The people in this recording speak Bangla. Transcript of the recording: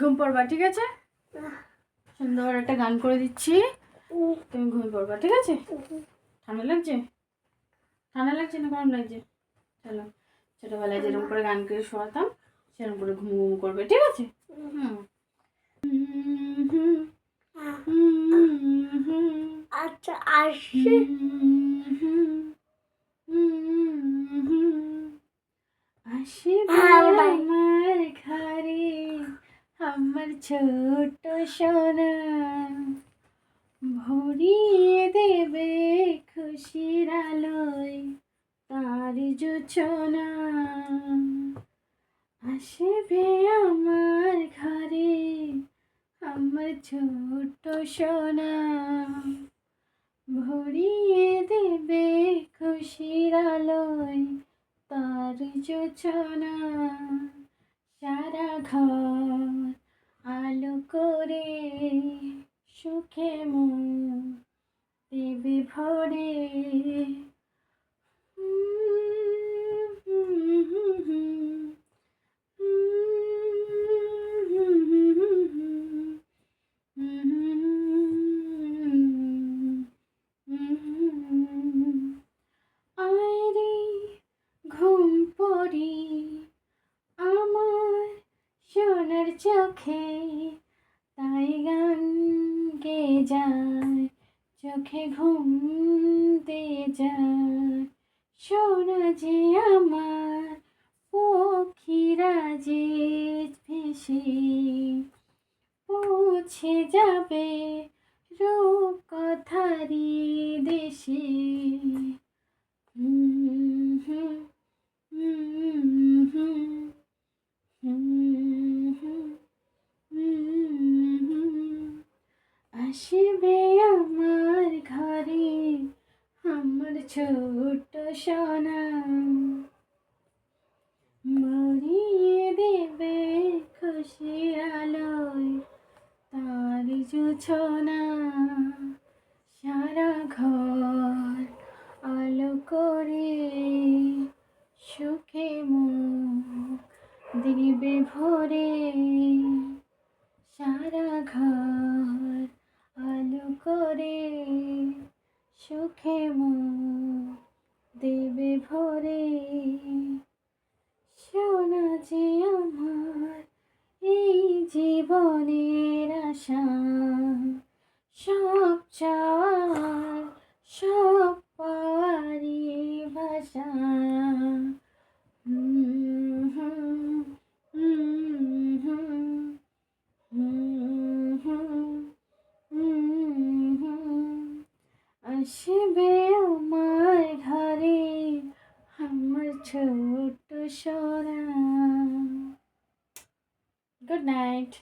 ঘুম পড়বা, ঠিক আছে? সুন্দর একটা গান করে দিচ্ছি, তুমি ঘুম পড়বা, ঠিক আছে? ঠান্ডা লাগছে? ঠান্ডা লাগছে না গরম লাগছে? চলো, ছোটবেলায় যেরকম করে গান করে শোনাতাম সেরকম করে ঘুম ঘুম করবে, ঠিক আছে? আচ্ছা আসি। আসবে আমার ঘরে আমার ছোট সোনা, ভরিয়ে দেবে খুশির আলোয় তার জোছনা। আসবে আমার ঘরে আমার ছোট সোনা, ভরিয়ে দেবে খুশির আলোয় তার জোছনা। সারা ঘর আলো করে সুখে মন দেবে ভরে। আয়রে ঘুম পড়ি আমার সোনার চোখে, তাই গান গেয়ে যায় চোখে ঘুম দিয়ে যায়। সোনা যে আমার পক্ষীরা যে ভেসে পৌঁছে যাবে রূপ কথারি দেশে। আসবে আমার ঘরে আমার ছোট সোনা, ভরিয়ে দেবে খুশির আলোয় তার জোছনা। সারা ঘর আলো করে সুখে মুখ দিবে ভরে। সারা ঘর আলো করে সুখে মুখ দেবে ভরে। সোনা যে আমার এই জীবনের আশা, সব চাওয়ার সব পাওয়ারই ভাষা। আসবে আমার ঘরে আমার ছোট সোনা। Good night.